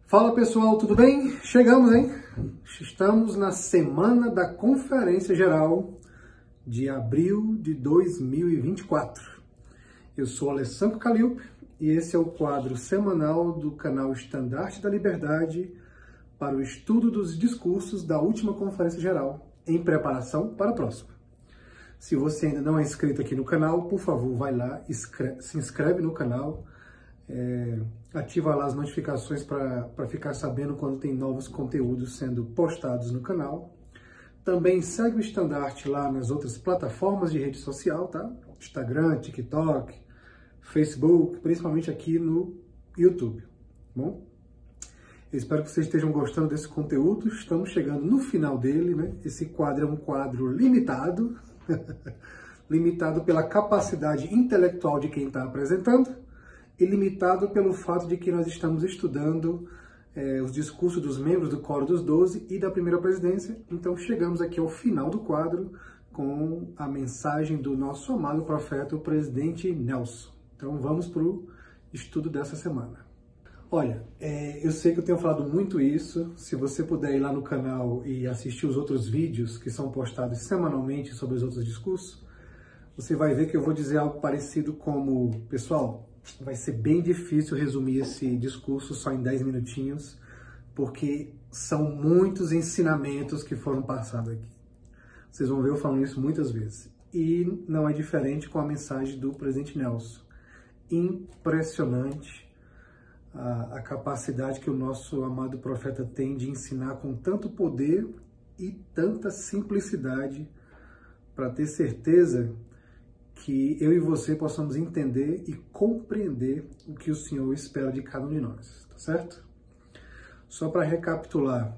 Fala pessoal, tudo bem? Chegamos, hein? Estamos na semana da Conferência Geral de abril de 2024. Eu sou Alessandro Calliope e esse é o quadro semanal do canal Estandarte da Liberdade para o estudo dos discursos da última Conferência Geral, em preparação para a próxima. Se você ainda não é inscrito aqui no canal, por favor, vai lá, se inscreve no canal, ativa lá as notificações para ficar sabendo quando tem novos conteúdos sendo postados no canal. Também segue o Estandarte lá nas outras plataformas de rede social, tá? Instagram, TikTok, Facebook, principalmente aqui no YouTube, tá bom? Eu espero que vocês estejam gostando desse conteúdo. Estamos chegando no final dele, né? Esse quadro é um quadro limitado, limitado pela capacidade intelectual de quem está apresentando e limitado pelo fato de que nós estamos estudando os discursos dos membros do Coro dos 12 e da primeira presidência. Então chegamos aqui ao final do quadro com a mensagem do nosso amado profeta, o presidente Nelson. Então vamos para o estudo dessa semana. Olha, eu sei que eu tenho falado muito isso. Se você puder ir lá no canal e assistir os outros vídeos que são postados semanalmente sobre os outros discursos, você vai ver que eu vou dizer algo parecido como: pessoal, vai ser bem difícil resumir esse discurso só em 10 minutinhos, porque são muitos ensinamentos que foram passados aqui. Vocês vão ver eu falando isso muitas vezes. E não é diferente com a mensagem do presidente Nelson. Impressionante a capacidade que o nosso amado profeta tem de ensinar com tanto poder e tanta simplicidade, para ter certeza que eu e você possamos entender e compreender o que o Senhor espera de cada um de nós, tá certo? Só para recapitular,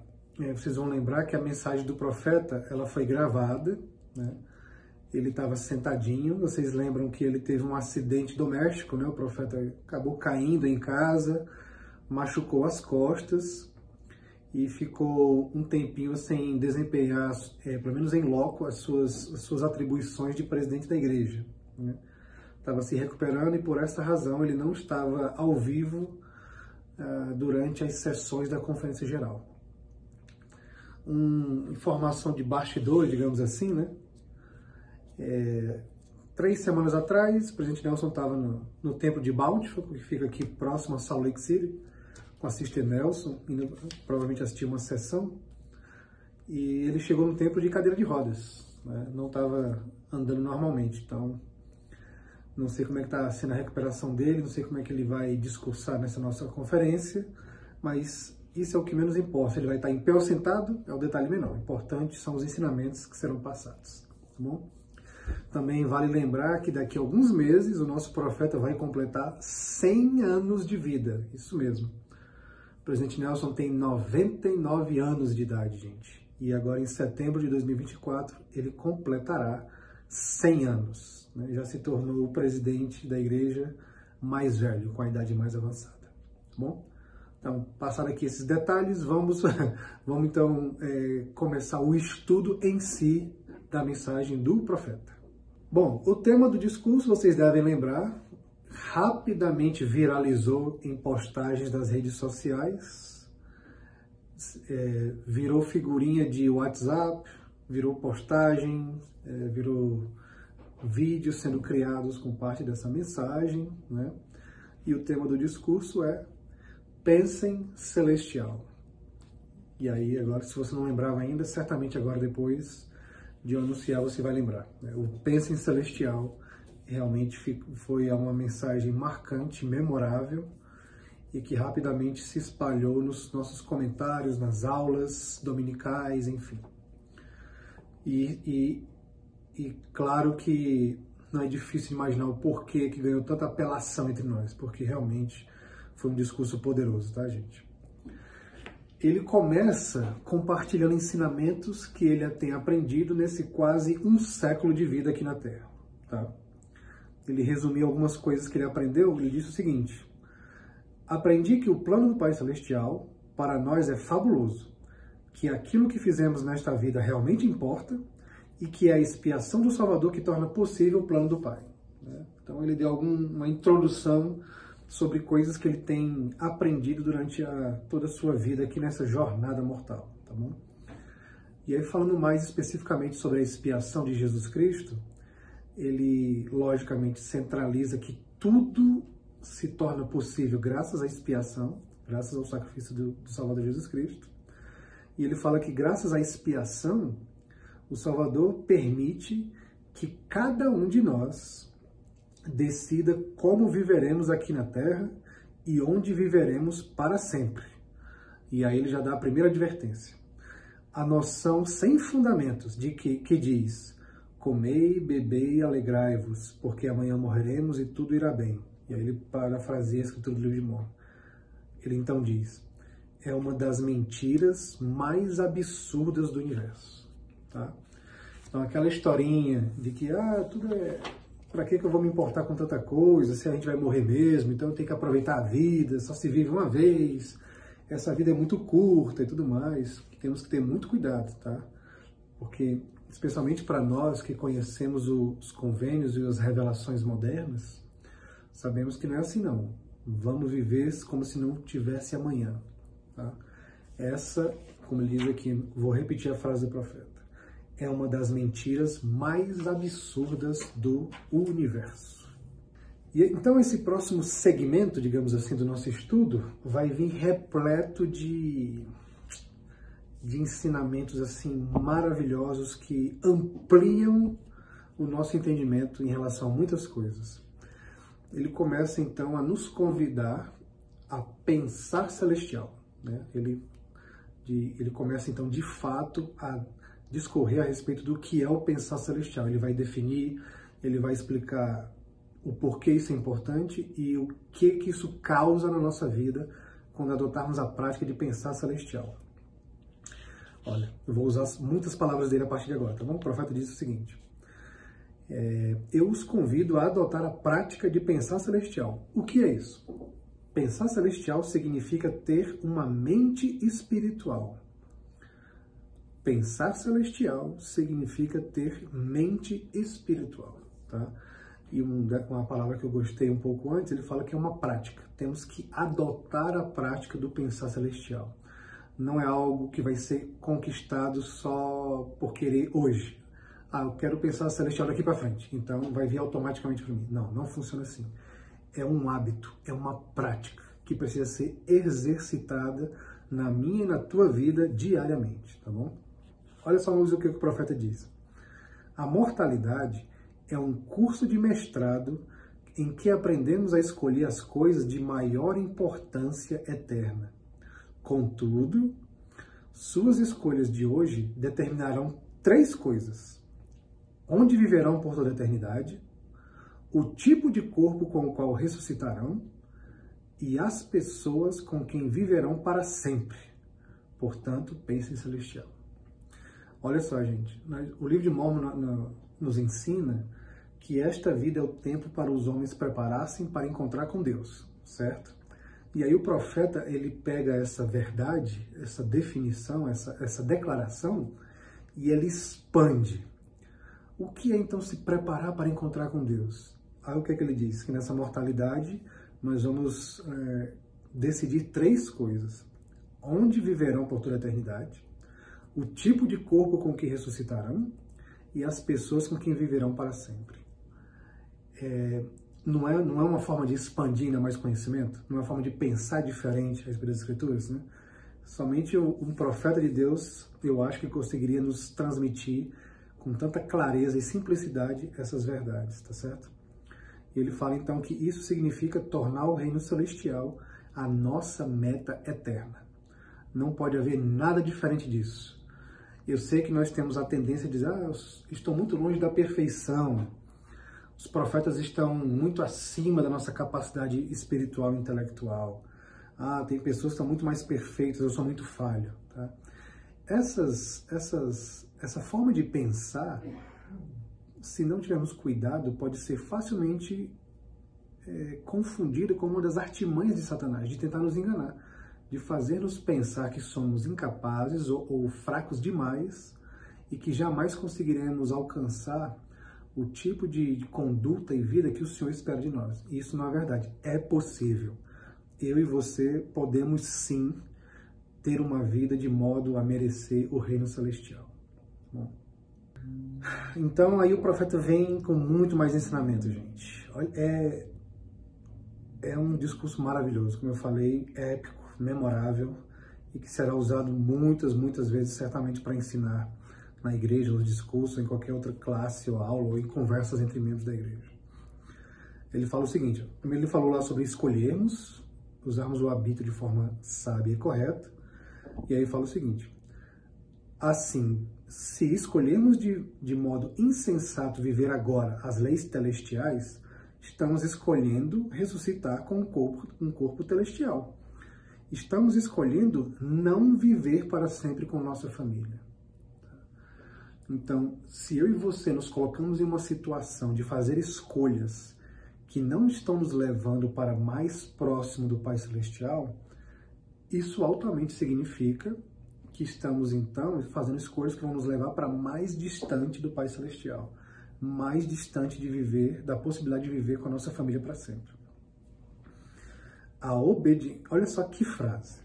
vocês vão lembrar que a mensagem do profeta, ela foi gravada, né? Ele estava sentadinho, vocês lembram que ele teve um acidente doméstico, né? O profeta acabou caindo em casa, machucou as costas e ficou um tempinho sem desempenhar, pelo menos em loco, as suas atribuições de presidente da igreja, né? Estava se recuperando e por essa razão ele não estava ao vivo durante as sessões da Conferência Geral. Informação de bastidor, digamos assim, né? 3 semanas atrás, o presidente Nelson estava no templo de Bountiful, que fica aqui próximo a Salt Lake City, com a Sister Nelson, indo provavelmente assistir uma sessão, e ele chegou no templo de cadeira de rodas, né? Não estava andando normalmente, então não sei como é que está sendo a recuperação dele, não sei como é que ele vai discursar nessa nossa conferência, mas isso é o que menos importa. Ele vai estar em pé ou sentado, é o detalhe menor. O importante são os ensinamentos que serão passados, tá bom? Também vale lembrar que daqui a alguns meses o nosso profeta vai completar 100 anos de vida, isso mesmo. O presidente Nelson tem 99 anos de idade, gente. E agora, em setembro de 2024, ele completará 100 anos, né? Já se tornou o presidente da igreja mais velho, com a idade mais avançada. Tá bom? Então, passado aqui esses detalhes, vamos então começar o estudo em si da mensagem do profeta. Bom, o tema do discurso, vocês devem lembrar, rapidamente viralizou em postagens das redes sociais, virou figurinha de WhatsApp, virou postagem, virou vídeos sendo criados com parte dessa mensagem, né? E o tema do discurso é Pensem Celestial. E aí, agora, se você não lembrava ainda, certamente agora, depois de eu anunciar, você vai lembrar, né? O Pensem Celestial realmente foi uma mensagem marcante, memorável, e que rapidamente se espalhou nos nossos comentários, nas aulas dominicais, enfim. E claro que não é difícil imaginar o porquê que ganhou tanta apelação entre nós, porque realmente foi um discurso poderoso, tá, gente? Ele começa compartilhando ensinamentos que ele tem aprendido nesse quase um século de vida aqui na Terra, tá? Ele resumiu algumas coisas que ele aprendeu. Ele disse o seguinte: aprendi que o plano do Pai Celestial para nós é fabuloso, que aquilo que fizemos nesta vida realmente importa e que é a expiação do Salvador que torna possível o plano do Pai, né? Então ele deu uma introdução sobre coisas que ele tem aprendido durante toda a sua vida aqui nessa jornada mortal, tá bom? E aí, falando mais especificamente sobre a expiação de Jesus Cristo, ele, logicamente, centraliza que tudo se torna possível graças à expiação, graças ao sacrifício do Salvador Jesus Cristo. E ele fala que, graças à expiação, o Salvador permite que cada um de nós decida como viveremos aqui na Terra e onde viveremos para sempre. E aí ele já dá a primeira advertência. A noção sem fundamentos de que diz: comei, bebei, alegrai-vos, porque amanhã morreremos e tudo irá bem. E aí ele parafraseia a escritura do livro de Mórmon. Ele então diz: é uma das mentiras mais absurdas do universo. Tá? Então aquela historinha de que tudo é... Para que eu vou me importar com tanta coisa, se a gente vai morrer mesmo, então eu tenho que aproveitar a vida, só se vive uma vez, essa vida é muito curta e tudo mais. Temos que ter muito cuidado, tá? Porque, especialmente para nós que conhecemos os convênios e as revelações modernas, sabemos que não é assim não. Vamos viver como se não tivesse amanhã, tá? Essa, como ele diz aqui, vou repetir a frase do profeta, é uma das mentiras mais absurdas do universo. E então esse próximo segmento, digamos assim, do nosso estudo, vai vir repleto de ensinamentos assim maravilhosos que ampliam o nosso entendimento em relação a muitas coisas. Ele começa então a nos convidar a pensar celestial, né? Ele começa então de fato a discorrer a respeito do que é o pensar celestial. Ele vai definir, ele vai explicar o porquê isso é importante e o que isso causa na nossa vida quando adotarmos a prática de pensar celestial. Olha, eu vou usar muitas palavras dele a partir de agora, tá bom? O profeta diz o seguinte: eu os convido a adotar a prática de pensar celestial. O que é isso? Pensar celestial significa ter uma mente espiritual. Pensar celestial significa ter mente espiritual, tá? E uma palavra que eu gostei um pouco antes, ele fala que é uma prática. Temos que adotar a prática do pensar celestial. Não é algo que vai ser conquistado só por querer hoje. Eu quero pensar celestial daqui para frente, então vai vir automaticamente para mim. Não, não funciona assim. É um hábito, é uma prática que precisa ser exercitada na minha e na tua vida diariamente, tá bom? Olha só o que o profeta diz. A mortalidade é um curso de mestrado em que aprendemos a escolher as coisas de maior importância eterna. Contudo, suas escolhas de hoje determinarão 3 coisas: onde viverão por toda a eternidade, o tipo de corpo com o qual ressuscitarão e as pessoas com quem viverão para sempre. Portanto, pense em celestial. Olha só, gente, o livro de Mórmon nos ensina que esta vida é o tempo para os homens prepararem para encontrar com Deus, certo? E aí o profeta, ele pega essa verdade, essa definição, essa declaração, e ele expande. O que é então se preparar para encontrar com Deus? Aí o que é que ele diz? Que nessa mortalidade nós vamos decidir 3 coisas: onde viverão por toda a eternidade, o tipo de corpo com que ressuscitarão e as pessoas com quem viverão para sempre. Não é uma forma de expandir ainda mais conhecimento? Não é uma forma de pensar diferente a respeito das Escrituras, né? Somente um profeta de Deus, eu acho que conseguiria nos transmitir com tanta clareza e simplicidade essas verdades, tá certo? E ele fala então que isso significa tornar o reino celestial a nossa meta eterna. Não pode haver nada diferente disso. Eu sei que nós temos a tendência de dizer: eu estou muito longe da perfeição. Os profetas estão muito acima da nossa capacidade espiritual e intelectual. Tem pessoas que estão muito mais perfeitas, eu sou muito falho. Tá? Essa forma de pensar, se não tivermos cuidado, pode ser facilmente confundida com uma das artimanhas de Satanás, de tentar nos enganar, de fazer-nos pensar que somos incapazes ou fracos demais e que jamais conseguiremos alcançar o tipo de conduta e vida que o Senhor espera de nós. Isso não é verdade. É possível. Eu e você podemos sim ter uma vida de modo a merecer o reino celestial. Bom, então aí o profeta vem com muito mais ensinamento, gente. É um discurso maravilhoso, como eu falei, épico, memorável e que será usado muitas vezes certamente para ensinar na igreja, no discurso, em qualquer outra classe ou aula ou em conversas entre membros da igreja. Ele fala o seguinte, primeiro ele falou lá sobre escolhermos, usarmos o hábito de forma sábia e correta, e aí ele fala o seguinte, assim, se escolhermos de modo insensato viver agora as leis celestiais, estamos escolhendo ressuscitar com um corpo celestial. Estamos escolhendo não viver para sempre com nossa família. Então, se eu e você nos colocamos em uma situação de fazer escolhas que não estão nos levando para mais próximo do Pai Celestial, isso altamente significa que estamos, então, fazendo escolhas que vão nos levar para mais distante do Pai Celestial, mais distante de viver, da possibilidade de viver com a nossa família para sempre. Olha só que frase.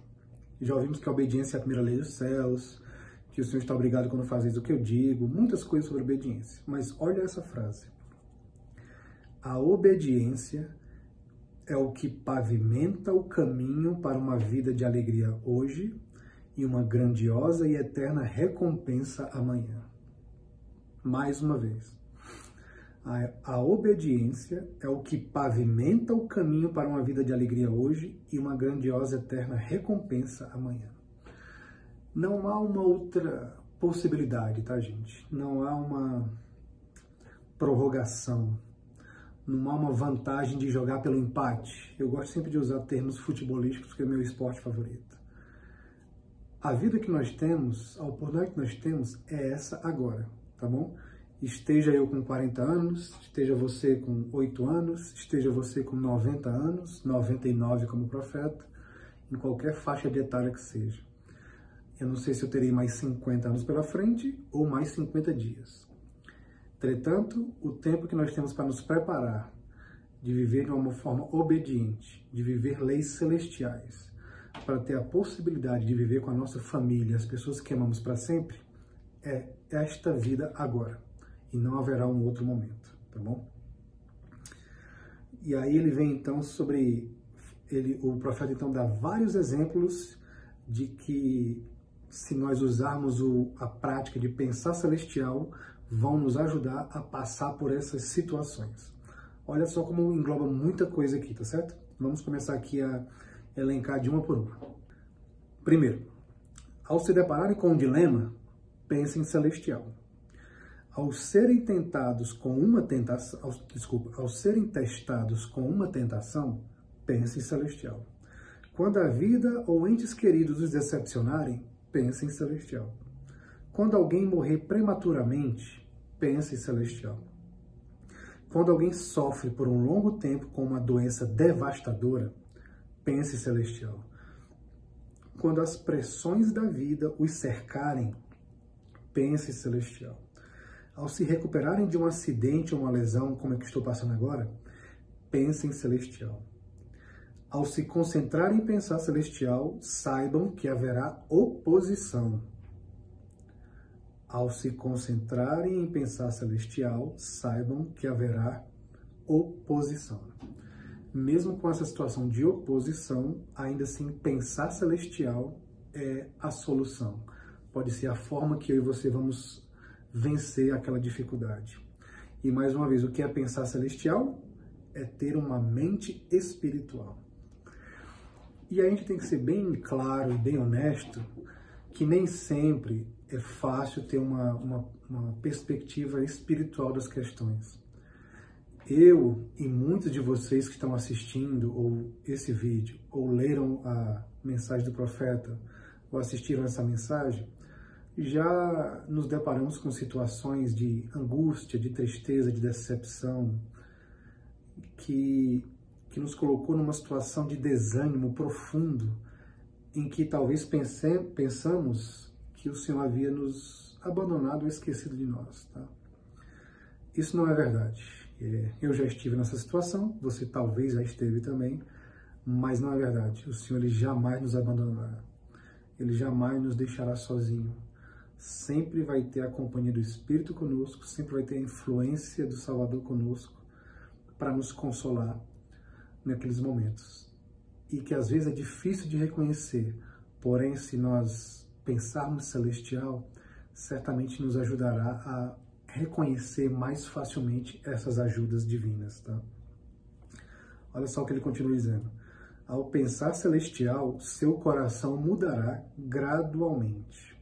Já ouvimos que a obediência é a primeira lei dos céus, que o Senhor está obrigado quando fazes o que eu digo, muitas coisas sobre obediência. Mas olha essa frase. A obediência é o que pavimenta o caminho para uma vida de alegria hoje e uma grandiosa e eterna recompensa amanhã. Mais uma vez. A obediência é o que pavimenta o caminho para uma vida de alegria hoje e uma grandiosa eterna recompensa amanhã. Não há uma outra possibilidade, tá, gente? Não há uma prorrogação. Não há uma vantagem de jogar pelo empate. Eu gosto sempre de usar termos futebolísticos, porque é meu esporte favorito. A vida que nós temos, a oportunidade que nós temos é essa agora, tá bom? Esteja eu com 40 anos, esteja você com 8 anos, esteja você com 90 anos, 99 como profeta, em qualquer faixa de etária que seja. Eu não sei se eu terei mais 50 anos pela frente ou mais 50 dias. Entretanto, o tempo que nós temos para nos preparar de viver de uma forma obediente, de viver leis celestiais, para ter a possibilidade de viver com a nossa família, as pessoas que amamos para sempre, é esta vida agora. E não haverá um outro momento, tá bom? E aí ele vem então o profeta então dá vários exemplos de que se nós usarmos a prática de pensar celestial, vão nos ajudar a passar por essas situações. Olha só como engloba muita coisa aqui, tá certo? Vamos começar aqui a elencar de uma por uma. Primeiro, ao se depararem com um dilema, pensem celestial. Ao serem testados com uma tentação, pense em celestial. Quando a vida ou entes queridos os decepcionarem, pense em celestial. Quando alguém morrer prematuramente, pense em celestial. Quando alguém sofre por um longo tempo com uma doença devastadora, pense em celestial. Quando as pressões da vida os cercarem, pense em celestial. Ao se recuperarem de um acidente ou uma lesão, como é que estou passando agora, pense em celestial. Ao se concentrarem em pensar celestial, saibam que haverá oposição. Ao se concentrarem em pensar celestial, saibam que haverá oposição. Mesmo com essa situação de oposição, ainda assim, pensar celestial é a solução. Pode ser a forma que eu e você vamos vencer aquela dificuldade. E mais uma vez, o que é pensar celestial? É ter uma mente espiritual. E a gente tem que ser bem claro e bem honesto que nem sempre é fácil ter uma perspectiva espiritual das questões. Eu e muitos de vocês que estão assistindo ou esse vídeo, ou leram a mensagem do profeta, ou assistiram essa mensagem, já nos deparamos com situações de angústia, de tristeza, de decepção, que nos colocou numa situação de desânimo profundo, em que talvez pensamos que o Senhor havia nos abandonado ou esquecido de nós, tá? isso não é verdade. Eu já estive nessa situação, você talvez já esteve também, mas não é verdade. O Senhor, ele jamais nos abandonará. Ele jamais nos deixará sozinho. Sempre vai ter a companhia do Espírito conosco, sempre vai ter a influência do Salvador conosco para nos consolar naqueles momentos. E que às vezes é difícil de reconhecer, porém, se nós pensarmos celestial, certamente nos ajudará a reconhecer mais facilmente essas ajudas divinas, tá? Olha só o que ele continua dizendo. Ao pensar celestial, seu coração mudará gradualmente.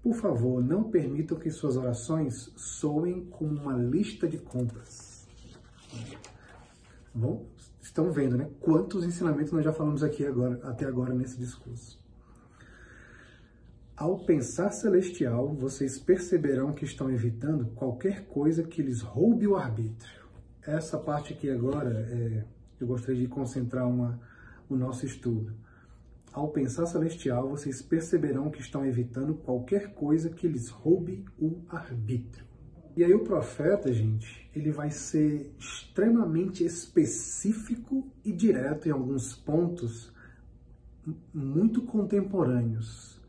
Por favor, não permitam que suas orações soem como uma lista de compras. Bom, estão vendo, né? Quantos ensinamentos nós já falamos aqui até agora nesse discurso. Ao pensar celestial, vocês perceberão que estão evitando qualquer coisa que lhes roube o arbítrio. Essa parte aqui agora, eu gostaria de concentrar o nosso estudo. Ao pensar celestial, vocês perceberão que estão evitando qualquer coisa que lhes roube o arbítrio. E aí o profeta, gente, ele vai ser extremamente específico e direto em alguns pontos muito contemporâneos,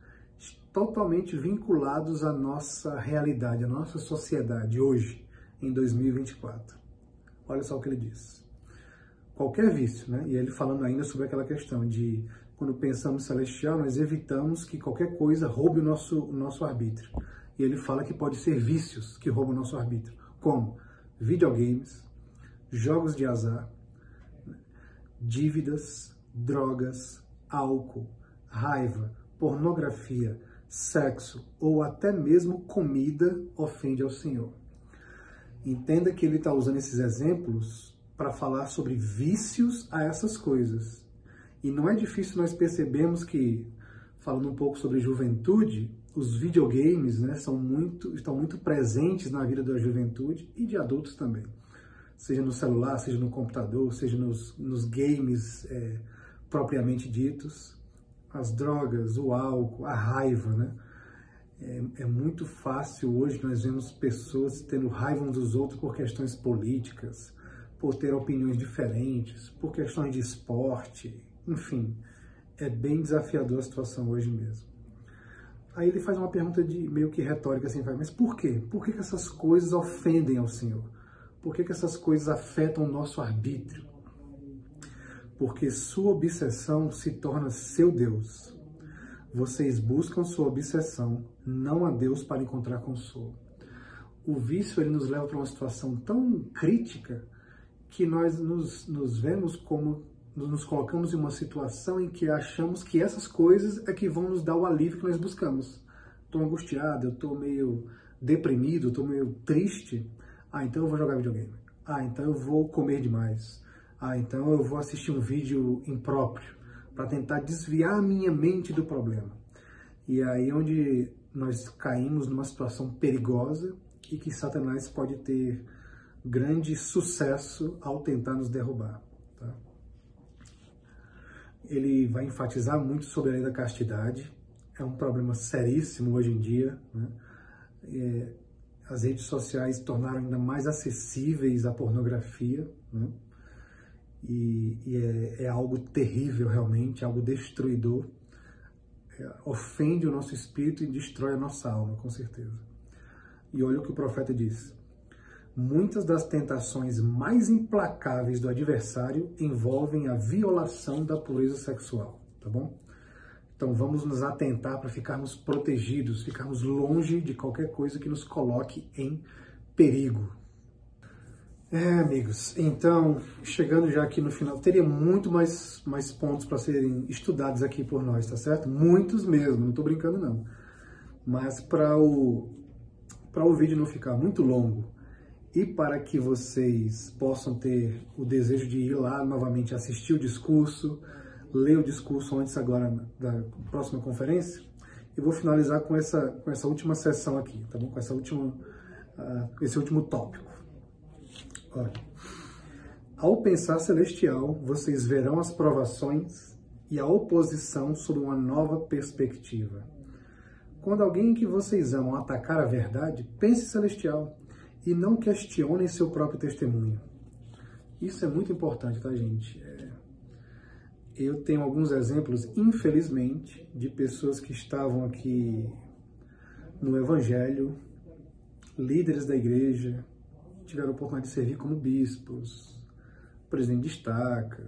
totalmente vinculados à nossa realidade, à nossa sociedade hoje, em 2024. Olha só o que ele diz. Qualquer vício, né? E ele falando ainda sobre aquela questão de quando pensamos celestial, nós evitamos que qualquer coisa roube o nosso arbítrio. E ele fala que pode ser vícios que roubam o nosso arbítrio, como videogames, jogos de azar, dívidas, drogas, álcool, raiva, pornografia, sexo ou até mesmo comida ofende ao Senhor. Entenda que ele está usando esses exemplos para falar sobre vícios a essas coisas. E não é difícil nós percebermos que, falando um pouco sobre juventude, os videogames, né, estão muito presentes na vida da juventude e de adultos também. Seja no celular, seja no computador, seja nos games propriamente ditos. As drogas, o álcool, a raiva, né? É muito fácil hoje nós vemos pessoas tendo raiva uns dos outros por questões políticas, por ter opiniões diferentes, por questões de esporte, enfim, é bem desafiador a situação hoje mesmo. Aí ele faz uma pergunta meio que retórica assim, mas por quê? Por que essas coisas ofendem ao Senhor? Por que essas coisas afetam o nosso arbítrio? Porque sua obsessão se torna seu Deus. Vocês buscam sua obsessão, não a Deus para encontrar consolo. O vício ele nos leva para uma situação tão crítica que nós nos vemos como, nos colocamos em uma situação em que achamos que essas coisas é que vão nos dar o alívio que nós buscamos. Estou angustiado, eu estou meio deprimido, estou meio triste. Então eu vou jogar videogame. Então eu vou comer demais. Então eu vou assistir um vídeo impróprio para tentar desviar a minha mente do problema. E aí é onde nós caímos numa situação perigosa e que Satanás pode ter grande sucesso ao tentar nos derrubar. Tá? Ele vai enfatizar muito sobre a lei da castidade. É um problema seríssimo hoje em dia, né? As redes sociais tornaram ainda mais acessíveis a pornografia, né? É algo terrível realmente, algo destruidor, ofende o nosso espírito e destrói a nossa alma, com certeza. E olha o que o profeta diz: muitas das tentações mais implacáveis do adversário envolvem a violação da pureza sexual, tá bom? Então vamos nos atentar para ficarmos protegidos, ficarmos longe de qualquer coisa que nos coloque em perigo. Amigos, então, chegando já aqui no final, teria muito mais pontos para serem estudados aqui por nós, tá certo? Muitos mesmo, não estou brincando não. Mas para o vídeo não ficar muito longo e para que vocês possam ter o desejo de ir lá novamente assistir o discurso, ler o discurso antes agora da próxima conferência, eu vou finalizar com essa última sessão aqui, tá bom? Com esse último tópico. Olha, ao pensar celestial, vocês verão as provações e a oposição sob uma nova perspectiva. Quando alguém que vocês amam atacar a verdade, pense celestial. e não questionem seu próprio testemunho. Isso é muito importante, tá, gente? Eu tenho alguns exemplos, infelizmente, de pessoas que estavam aqui no Evangelho, líderes da igreja, tiveram a oportunidade de servir como bispos, presidente de estaca.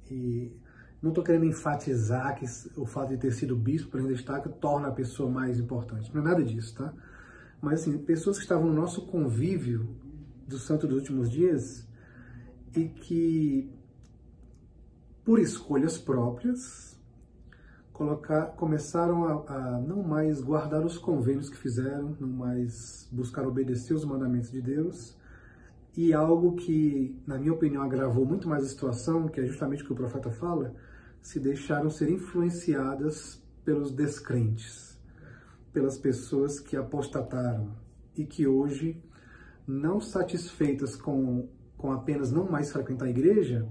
E não estou querendo enfatizar que o fato de ter sido bispo, presidente de estaca, torna a pessoa mais importante. Não é nada disso, tá? Mas, assim, pessoas que estavam no nosso convívio do Santo dos Últimos Dias e que, por escolhas próprias, começaram a não mais guardar os convênios que fizeram, não mais buscar obedecer os mandamentos de Deus, e algo que, na minha opinião, agravou muito mais a situação, que é justamente o que o profeta fala, se deixaram ser influenciadas pelos descrentes, pelas pessoas que apostataram e que hoje, não satisfeitas com apenas não mais frequentar a igreja,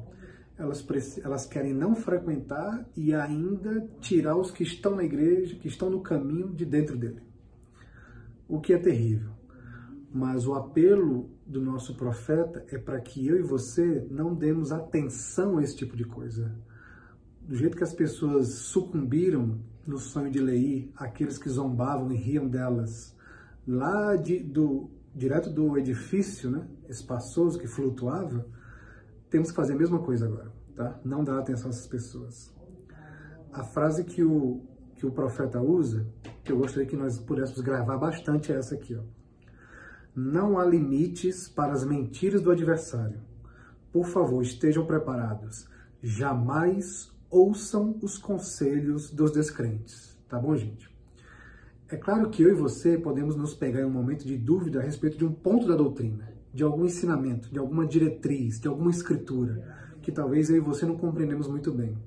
elas querem não frequentar e ainda tirar os que estão na igreja, que estão no caminho de dentro dele. O que é terrível. Mas o apelo do nosso profeta é para que eu e você não demos atenção a esse tipo de coisa. Do jeito que as pessoas sucumbiram no sonho de Leí, aqueles que zombavam e riam delas, lá direto do edifício, né, espaçoso que flutuava, temos que fazer a mesma coisa agora, tá? Não dar atenção a essas pessoas. A frase que o profeta usa, que eu gostaria que nós pudéssemos gravar bastante, é essa aqui, ó. Não há limites para as mentiras do adversário. Por favor, estejam preparados. Jamais ouçam os conselhos dos descrentes. Tá bom, gente? É claro que eu e você podemos nos pegar em um momento de dúvida a respeito de um ponto da doutrina, de algum ensinamento, de alguma diretriz, de alguma escritura, que talvez eu e você não compreendemos muito bem.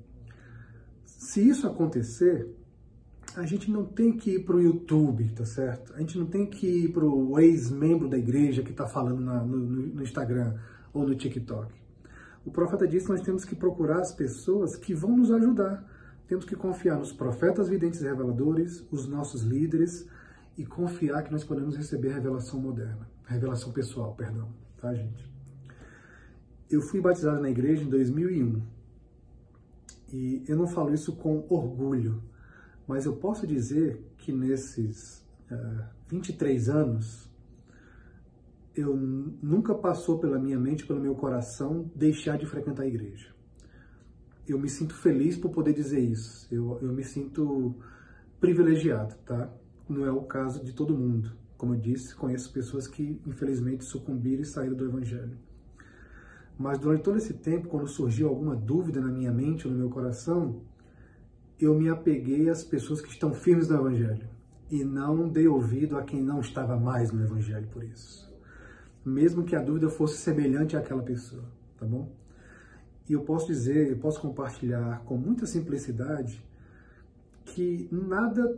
Se isso acontecer, a gente não tem que ir para o YouTube, tá certo? A gente não tem que ir para o ex-membro da igreja que está falando no Instagram ou no TikTok. O profeta disse que nós temos que procurar as pessoas que vão nos ajudar. Temos que confiar nos profetas, videntes e reveladores, os nossos líderes, e confiar que nós podemos receber a revelação moderna, a revelação pessoal, perdão, tá, gente? Eu fui batizado na igreja em 2001, e eu não falo isso com orgulho, mas eu posso dizer que nesses 23 anos, eu nunca passou pela minha mente, pelo meu coração, deixar de frequentar a igreja. Eu me sinto feliz por poder dizer isso. Eu me sinto privilegiado, tá? Não é o caso de todo mundo. Como eu disse, conheço pessoas que, infelizmente, sucumbiram e saíram do Evangelho. Mas durante todo esse tempo, quando surgiu alguma dúvida na minha mente ou no meu coração, eu me apeguei às pessoas que estão firmes no Evangelho e não dei ouvido a quem não estava mais no Evangelho por isso. Mesmo que a dúvida fosse semelhante àquela pessoa, tá bom? E eu posso dizer, eu posso compartilhar com muita simplicidade que nada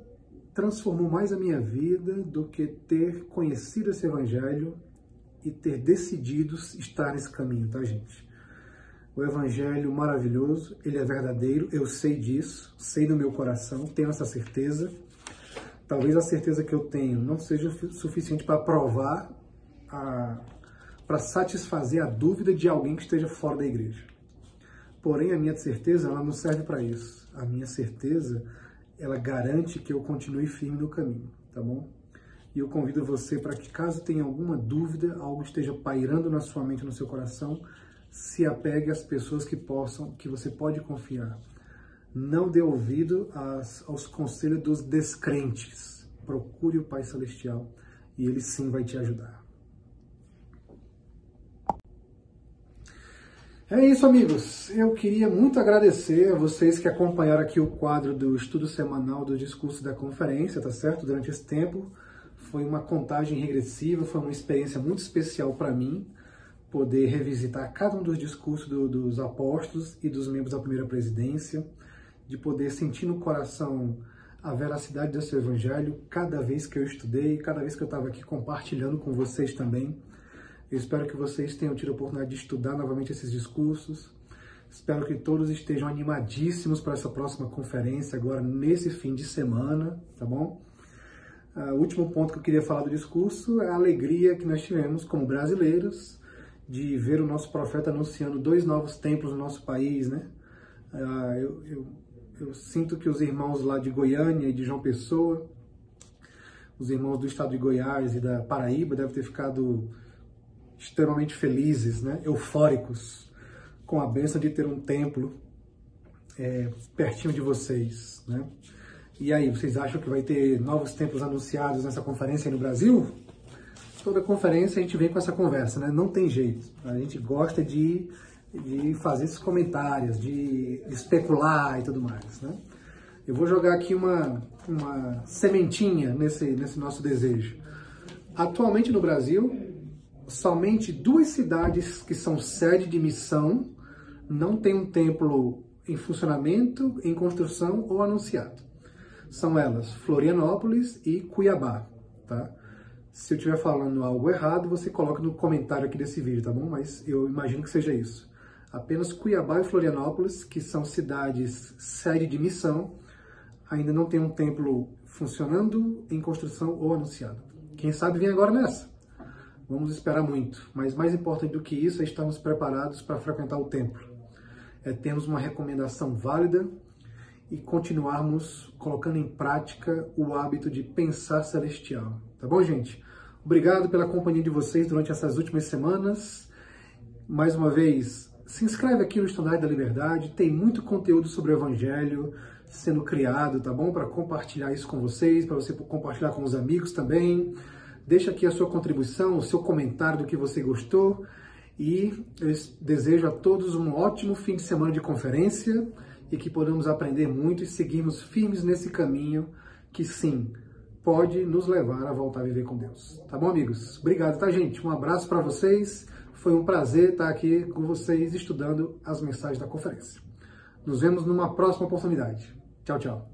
transformou mais a minha vida do que ter conhecido esse Evangelho e ter decidido estar nesse caminho, tá, gente? O Evangelho maravilhoso, ele é verdadeiro, eu sei disso, sei no meu coração, tenho essa certeza. Talvez a certeza que eu tenho não seja suficiente para provar, para satisfazer a dúvida de alguém que esteja fora da igreja. Porém, a minha certeza, ela não serve para isso. A minha certeza, ela garante que eu continue firme no caminho, tá bom? E eu convido você para que, caso tenha alguma dúvida, algo esteja pairando na sua mente, no seu coração, se apegue às pessoas que você pode confiar. Não dê ouvido aos conselhos dos descrentes. Procure o Pai Celestial e Ele sim vai te ajudar. É isso, amigos. Eu queria muito agradecer a vocês que acompanharam aqui o quadro do estudo semanal do discurso da conferência, tá certo? Durante esse tempo. Foi uma contagem regressiva, foi uma experiência muito especial para mim, poder revisitar cada um dos discursos dos apóstolos e dos membros da primeira presidência, de poder sentir no coração a veracidade desse evangelho cada vez que eu estudei, cada vez que eu estava aqui compartilhando com vocês também. Eu espero que vocês tenham tido a oportunidade de estudar novamente esses discursos. Espero que todos estejam animadíssimos para essa próxima conferência, agora nesse fim de semana, tá bom? O último ponto que eu queria falar do discurso é a alegria que nós tivemos como brasileiros de ver o nosso profeta anunciando 2 novos templos no nosso país, né? Eu sinto que os irmãos lá de Goiânia e de João Pessoa, os irmãos do estado de Goiás e da Paraíba devem ter ficado extremamente felizes, né? Eufóricos, com a bênção de ter um templo pertinho de vocês, né? E aí, vocês acham que vai ter novos templos anunciados nessa conferência aí no Brasil? Toda conferência a gente vem com essa conversa, né? Não tem jeito. A gente gosta de fazer esses comentários, de especular e tudo mais, né? Eu vou jogar aqui uma sementinha nesse nosso desejo. Atualmente no Brasil, somente 2 cidades que são sede de missão não tem um templo em funcionamento, em construção ou anunciado. São elas Florianópolis e Cuiabá, tá? Se eu estiver falando algo errado, você coloca no comentário aqui desse vídeo, tá bom? Mas eu imagino que seja isso. Apenas Cuiabá e Florianópolis, que são cidades sede de missão, ainda não tem um templo funcionando, em construção ou anunciado. Quem sabe vem agora nessa. Vamos esperar muito. Mas mais importante do que isso é estarmos preparados para frequentar o templo. É termos uma recomendação válida e continuarmos colocando em prática o hábito de pensar celestial. Tá bom, gente? Obrigado pela companhia de vocês durante essas últimas semanas. Mais uma vez, se inscreve aqui no Estandarte da Liberdade. Tem muito conteúdo sobre o Evangelho sendo criado, tá bom? Para compartilhar isso com vocês, para você compartilhar com os amigos também. Deixa aqui a sua contribuição, o seu comentário do que você gostou. E eu desejo a todos um ótimo fim de semana de conferência e que podamos aprender muito e seguirmos firmes nesse caminho que, sim, pode nos levar a voltar a viver com Deus. Tá bom, amigos? Obrigado, tá, gente? Um abraço para vocês. Foi um prazer estar aqui com vocês estudando as mensagens da conferência. Nos vemos numa próxima oportunidade. Tchau, tchau.